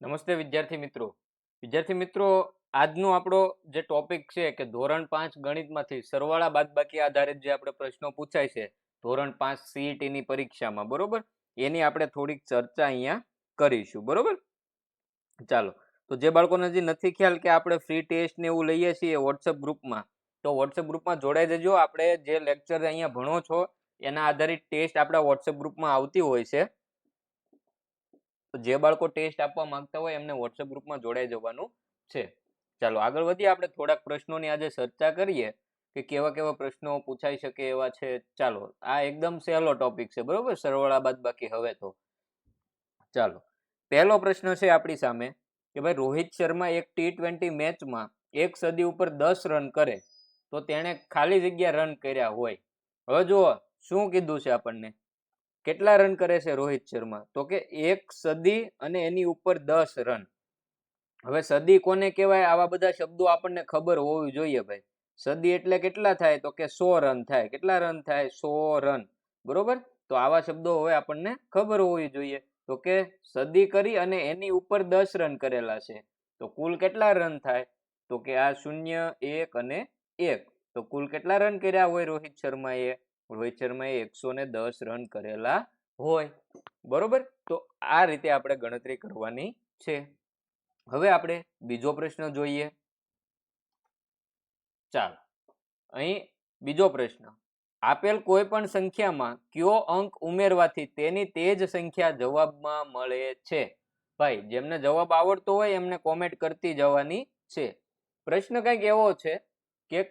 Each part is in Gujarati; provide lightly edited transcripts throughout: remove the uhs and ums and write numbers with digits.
નમસ્તે વિદ્યાર્થી મિત્રો આજનો આપણો જે ટોપિક છે કે ધોરણ 5 ગણિતમાંથી સરવાળા બાદબાકી આધારિત જે આપણે પ્રશ્નો પૂછાય છે ધોરણ 5 સીઈટી ની પરીક્ષામાં, બરોબર, એની આપણે થોડીક ચર્ચા અહીંયા કરીશું. બરોબર, ચાલો. તો જે બાળકોને હજી નથી ખ્યાલ કે આપણે ફ્રી ટેસ્ટ ને એવું લઈએ છીએ વોટ્સએપ ગ્રુપમાં, તો વોટ્સએપ ગ્રુપમાં જોડાઈ દેજો. આપણે જે લેક્ચર અહીંયા ભણો છો એના આધારિત ટેસ્ટ આપણા વોટ્સએપ ગ્રુપમાં આવતી હોય છે. તો જે બાળકો ટેસ્ટ આપવા માંગતા હોય એમને વોટ્સએપ ગ્રુપમાં જોડાઈ જવાનું છે. ચાલો આગળ વધીએ. આપણે થોડાક પ્રશ્નોની આજે ચર્ચા કરીએ કે કેવા કેવા પ્રશ્નો પૂછાઈ શકે એવા છે. ચાલો, આ એકદમ સહેલો ટોપિક છે, બરોબર, સરવાળા બાદબાકી. હવે તો ચાલો, પહેલો પ્રશ્ન છે આપણી સામે કે ભાઈ રોહિત શર્મા એક T20 મેચમાં એક સદી ઉપર 10 રન કરે તો તેણે ખાલી જગ્યા રન કર્યા હોય. હવે જુઓ શું કીધું છે આપણને, કેટલા રન કરે છે રોહિત શર્મા, તો કે એક સદી અને એની ઉપર 10 રન. હવે સદી કોને કહેવાય, આવા બધા શબ્દો આપણને ખબર હોવી જોઈએ ભાઈ. સદી એટલે કેટલા થાય, તો કે 100 રન થાય. કેટલા રન થાય? 100 રન. બરોબર, તો આવા શબ્દો હવે આપણને ખબર હોવી જોઈએ. તો કે સદી કરી અને એની ઉપર 10 રન કરેલા છે, તો કુલ કેટલા રન થાય, તો કે આ 0, 1 અને 1. તો કુલ કેટલા રન કર્યા હોય રોહિત શર્માએ? રોહિત શર્માએ 110 રન કરેલા હોય. બરોબર, તો આ રીતે આપણે ગણતરી કરવાની છે. હવે આપણે બીજો પ્રશ્ન જોઈએ. ચાલો, અહીં બીજો પ્રશ્ન, આપેલ કોઈ પણ સંખ્યામાં કયો અંક ઉમેરવાથી તેની તે જ સંખ્યા જવાબમાં મળે છે? ભાઈ જેમને જવાબ આવડતો હોય એમને કોમેન્ટ કરતી જવાની છે. પ્રશ્ન કંઈક એવો છે કે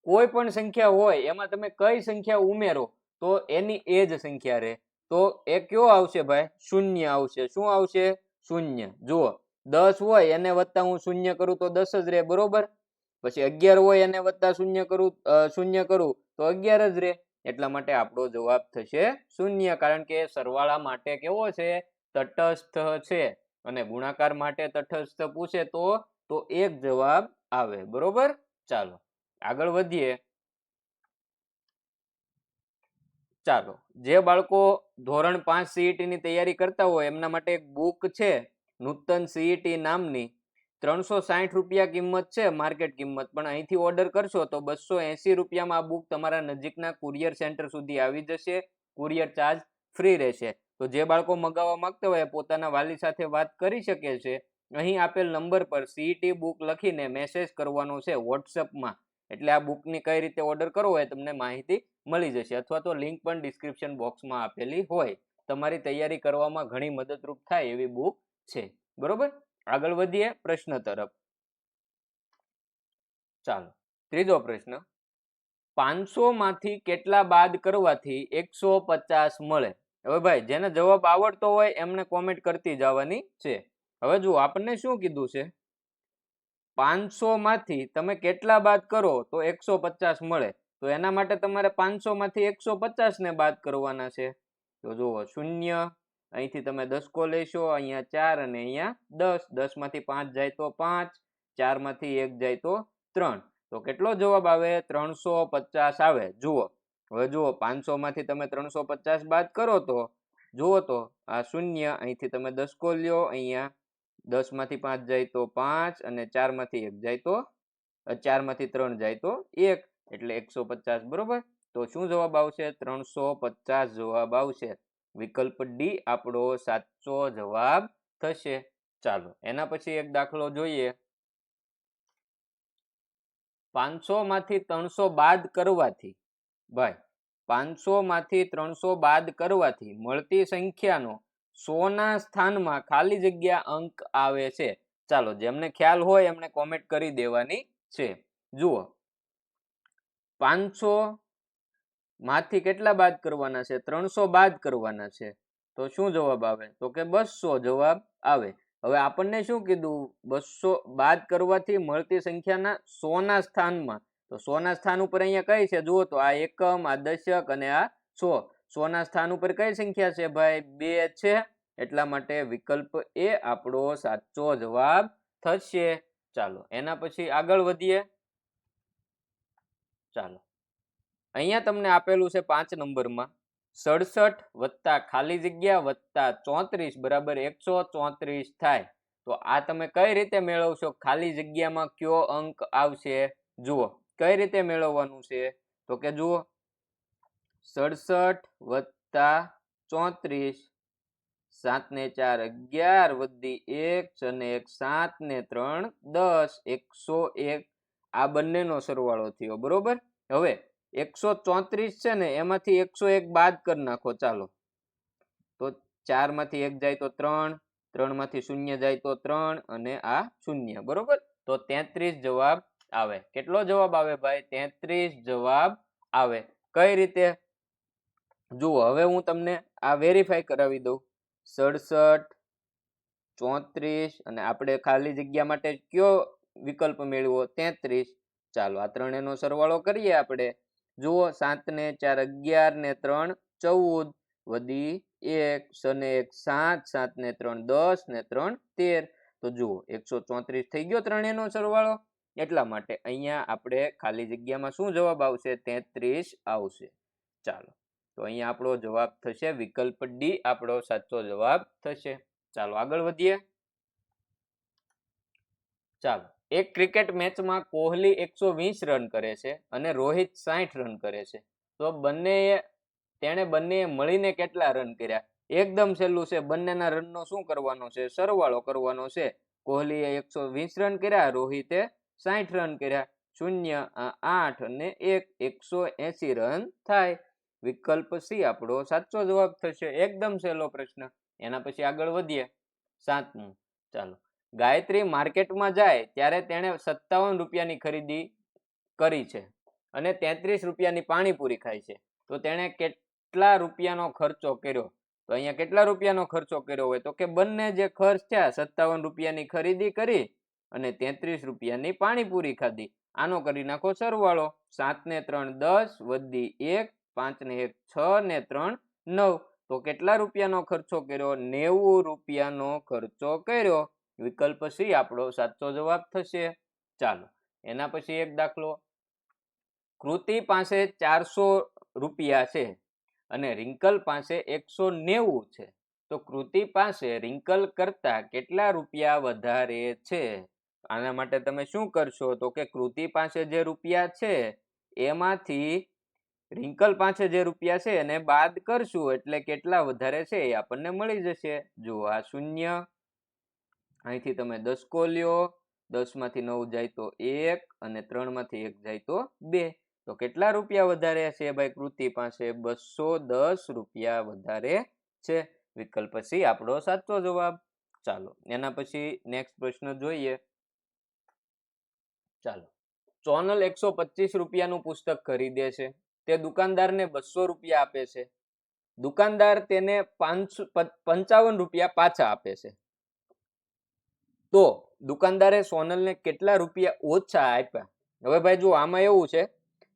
કોઈ પણ સંખ્યા હોય એમાં તમે કઈ સંખ્યા ઉમેરો તો એની એ જ સંખ્યા રહે. તો એ કયો આવશે ભાઈ? શૂન્ય આવશે. શું આવશે? શૂન્ય. જુઓ 10 હોય એને વત્તા હું શૂન્ય કરું તો 10 જ રહે, બરોબર. પછી 11 હોય એને વત્તા શૂન્ય કરું તો 11 જ રહે. એટલા માટે આપણો જવાબ થશે શૂન્ય, કારણ કે સરવાળા માટે કેવો છે? તટસ્થ છે. અને ગુણાકાર માટે તટસ્થ પૂછે તો એક જવાબ આવે. બરોબર, ચાલો આગળ વધીએ. ચાલો, જે બાળકો ધોરણ 5 સીઈટી ની તૈયારી કરતા હોય એમના માટે એક બુક છે નૂતન સીઈટી નામની. 360 રૂપિયા કિંમત છે, માર્કેટ કિંમત, પણ અહીંથી ઓર્ડર કરશો તો 280 રૂપિયામાં આ બુક તમારા નજીકના કુરિયર સેન્ટર સુધી આવી જશે. કુરિયર ચાર્જ ફ્રી રહેશે. તો જે બાળકો મગાવવા માંગતા હોય પોતાના વાલી સાથે વાત કરી શકે છે. અહીં આપેલ નંબર પર સીઈટી બુક લખીને મેસેજ કરવાનો છે વોટ્સએપમાં. એટલે આ બુકની કઈ રીતે ઓર્ડર કરવો એ તમને માહિતી મળી જશે, અથવા તો લિંક પણ ડિસ્ક્રિપ્શન બોક્સમાં આપેલી હોય. તમારી તૈયારી કરવામાં ઘણી મદદરૂપ થાય એવી બુક છે. બરોબર, આગળ વધીએ પ્રશ્ન તરફ. ચાલો, ત્રીજો પ્રશ્ન, 500 માંથી કેટલા બાદ કરવાથી 150 મળે? હવે ભાઈ જેને જવાબ આવડતો હોય એમને કોમેન્ટ કરતી જવાની છે. હવે જુઓ આપણને શું કીધું છે, 500 માંથી તમે કેટલા બાદ કરો તો 150 મળે. તો એના માટે તમારે 500 માંથી 150 ને બાદ કરવાના છે. તો જુઓ 0, અહીંથી તમે 10 લેશો, અહીંયા 4 અને અહીંયા 10. 10 માંથી 5 જાય તો 5, 4 માંથી 1 જાય તો 3. તો કેટલો જવાબ આવે? 350 આવે. જુઓ હવે જુઓ 500 માંથી તમે 350 બાદ કરો તો જુઓ તો આ 0, અહીંથી તમે 10 લ્યો, અહીંયા 10 માંથી 5 જાય તો 5 અને 4 માંથી 1 જાય તો 4 માંથી 3 જાય તો 1, એટલે 150. બરોબર, તો શું જવાબ આવશે? 350 જવાબ આવશે. વિકલ્પ ડી આપણો સાચો જવાબ થશે. ચાલો એના પછી એક દાખલો જોઈએ. 500 માંથી 300 બાદ કરવાથી, ભાઈ 500 માંથી 300 બાદ કરવાથી મળતી સંખ્યાનો 100 ના સ્થાનમાં ખાલી જગ્યા અંક આવે છે. ચાલો જેમને ખ્યાલ હોય એમને કોમેન્ટ કરી દેવાની છે. જુઓ 500 માંથી કેટલા બાદ કરવાના છે? 300 બાદ કરવાના છે. તો શું જવાબ આવે? તો કે 200 જવાબ આવે. હવે આપણને શું કીધું? 200 બાદ કરવાથી મળતી સંખ્યાના 100 ના સ્થાનમાં. તો 100 ના સ્થાન ઉપર અહીંયા કઈ છે? જુઓ તો આ એકમ, આ દશક અને આ 100. 100 ના સ્થાન ઉપર કઈ સંખ્યા છે ભાઈ? 2 છે. એટલા માટે વિકલ્પ એ આપણો સાચો જવાબ થશે. ચાલો એના પછી આગળ વધીએ. ચાલો અહીંયા તમને આપેલું છે 5 નંબરમાં 67 વત્તા ખાલી જગ્યા વત્તા 34 બરાબર 134 થાય. તો આ તમે કઈ રીતે મેળવશો? ખાલી જગ્યામાં કયો અંક આવશે? જુઓ કઈ રીતે મેળવવાનું છે, તો કે જુઓ 67 વત્તા 34, 7 ને 4 11 વધી 1 અને 1 7 ને 3 10, 101 આ બંનેનો સરવાળો થયો, બરોબર. હવે 134 છે ને એમાંથી 101 બાદ કરી નાખો. ચાલો તો 4 માંથી 1 જાય તો 3, 3 માંથી 0 જાય તો 3 અને આ 0, બરોબર. તો 33 જવાબ આવે. કેટલો જવાબ આવે ભાઈ? 33 જવાબ આવે. કઈ રીતે? જુઓ હવે હું તમને આ વેરીફાઈ કરાવી દઉં. 67, 34 અને આપણે ખાલી જગ્યા માટે કયો વિકલ્પ મેળવ્યો? 33. ચાલો આ ત્રણેયનો સરવાળો કરીએ આપણે. જુઓ 7 ને 4 11 ને 3 14 વધી 1 અને 1 7, 7 ને 3 10 ને 3 13. તો જુઓ 134 થઈ ગયો ત્રણેયનો સરવાળો. એટલા માટે અહીંયા આપણે ખાલી જગ્યામાં શું જવાબ આવશે? 33 આવશે. ચાલો તો અહીંયા આપણો જવાબ થશે વિકલ્પ ડી, આપણો સાચો જવાબ થશે. ચાલો આગળ વધીએ. ચાલો એક ક્રિકેટ મેચમાં કોહલી 120 રન કરે છે અને રોહિત 60 રન કરે છે. તો તેણે બંને મળીને કેટલા રન કર્યા? એકદમ સહેલું છે. બંનેના રનનો શું કરવાનો છે? સરવાળો કરવાનો છે. કોહલીએ 120 રન કર્યા, રોહિતે 60 રન કર્યા. 0, 8 અને 1 180 રન થાય. વિકલ્પ સી આપણો સાચો જવાબ થશે. એકદમ સહેલો પ્રશ્ન. એના પછી આગળ વધીએ. 7મું. ચાલો ગાયત્રી માર્કેટમાં જાય ત્યારે તેણે 57 રૂપિયાની ખરીદી કરી છે અને 33 રૂપિયાની પાણીપુરી ખાય છે. તો તેણે કેટલા રૂપિયાનો ખર્ચો કર્યો? તો અહીંયા કેટલા રૂપિયાનો ખર્ચો કર્યો હોય? તો કે બંને જે ખર્ચ થયા, 57 રૂપિયાની ખરીદી કરી અને 33 રૂપિયાની પાણીપુરી ખાધી, આનો કરી નાખો સરવાળો. 7 ને 3 10 વધી 1, 5 ને 1 6 ને 3 9. તો કેટલા રૂપિયાનો ખર્ચો કર્યો? 90 રૂપિયાનો ખર્ચો કર્યો. વિકલ્પ સી આપણો સાચો જવાબ થશે. ચાલો એના પછી એક દાખલો. કૃતિ પાસે 400 રૂપિયા છે અને રિંકલ પાસે 190 છે. તો કૃતિ પાસે રિંકલ કરતા કેટલા રૂપિયા વધારે છે? આના માટે તમે શું કરશો? તો કે કૃતિ પાસે જે રૂપિયા છે એમાંથી રિંકલ પાસે જે રૂપિયા છે એને બાદ કરશું એટલે કેટલા વધારે છે એ આપણને મળી જશે. જો આ 0, અહીંથી તમે 10 લ્યો, 10 માંથી 9 જાય તો 1 અને 3 માંથી 1 જાય તો 2. તો કેટલા રૂપિયા વધારે છે ભાઈ? કૃતિ પાસે 210 રૂપિયા વધારે છે. વિકલ્પ સી આપણો સાચો જવાબ. ચાલો એના પછી નેક્સ્ટ પ્રશ્ન જોઈએ. ચાલો સોનલ 125 રૂપિયાનું પુસ્તક ખરીદે છે. તે દુકાનદારને 200 રૂપિયા આપે છે. દુકાનદાર તેને 55 રૂપિયા પાછા આપે છે. તો દુકાનદારે સોનલને કેટલા રૂપિયા ઓછા આપ્યા? હવે ભાઈ જો આમાં એવું છે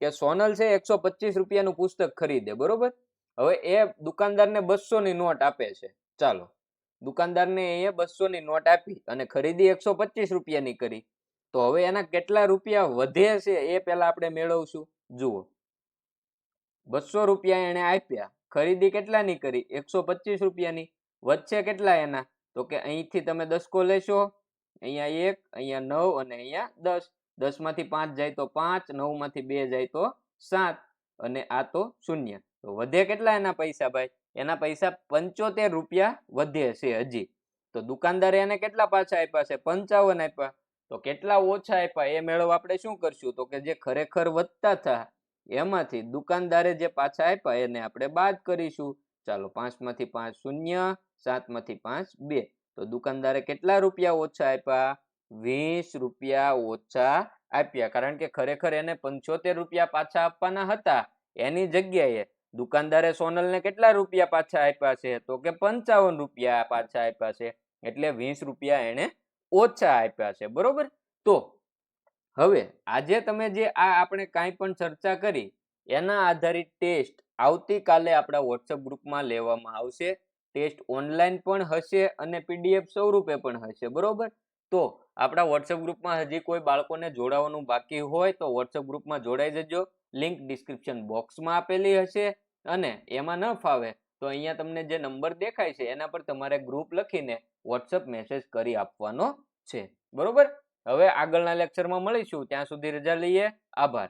કે સોનલ છે 125 રૂપિયાનું પુસ્તક ખરીદે, બરોબર. હવે એ દુકાનદારને 200 ની નોટ આપે છે. ચાલો દુકાનદારને એ 200 ની નોટ આપી અને ખરીદી 125 રૂપિયાની કરી. તો હવે એના કેટલા રૂપિયા વધે છે એ પેલા આપણે મેળવશું. જુઓ 200 રૂપિયા એને આપ્યા, ખરીદી કેટલાની કરી? 125 રૂપિયાની. વધશે કેટલા એના? તો કે અહીંથી તમે 10 લેશો, અહીંયા 1, અહીંયા 9 અને અહીંયા 10. 10 માંથી 5 જાય તો 5, 9 માંથી 2 જાય તો 7 અને આ તો 0. તો વધે કેટલા એના પૈસા ભાઈ? એના પૈસા 75 રૂપિયા વધે છે હજી. તો દુકાનદારે એને કેટલા પાછા આપ્યા છે? 55 આપ્યા. તો કેટલા ઓછા આપ્યા એ મેળવવા આપણે શું કરશું? તો કે જે ખરેખર વધતા હતા એમાંથી દુકાનદારે જે પાછા આપ્યા એને આપણે બાદ કરીશું. ચાલો 5 માંથી 5 0, 7 માંથી 5 2. તો દુકાનદારે કેટલા રૂપિયા ઓછા આપ્યા? 20 રૂપિયા ઓછા આપ્યા. કારણ કે ખરેખર એને 75 રૂપિયા પાછા આપવાના હતા. એની જગ્યાએ દુકાનદારે સોનલને કેટલા રૂપિયા પાછા આપ્યા છે? તો કે 55 રૂપિયા પાછા આપ્યા છે. એટલે 20 રૂપિયા એને ઓછા આપ્યા છે, બરોબર. તો હવે આજે તમે જે આ આપણે કાંઈ પણ ચર્ચા કરી એના આધારિત ટેસ્ટ આવતીકાલે આપણા વોટ્સએપ ગ્રુપમાં લેવામાં આવશે. ટેસ્ટ ઓનલાઈન પણ હશે અને PDF સ્વરૂપે પણ હશે, બરોબર. તો આપણા વોટ્સએપ ગ્રુપમાં હજી કોઈ બાળકોને જોડાવાનું બાકી હોય તો વોટ્સએપ ગ્રુપમાં જોડાઈ જજો. લિંક ડિસ્ક્રિપ્શન બોક્સમાં આપેલી હશે અને એમાં ન ફાવે તો અહીંયા તમને જે નંબર દેખાય છે એના પર તમારે ગ્રુપ લખીને વોટ્સઅપ મેસેજ કરી આપવાનો છે. બરોબર? હવે આગળના લેક્ચરમાં મળીશું, ત્યાં સુધી રજા લઈએ. આભાર.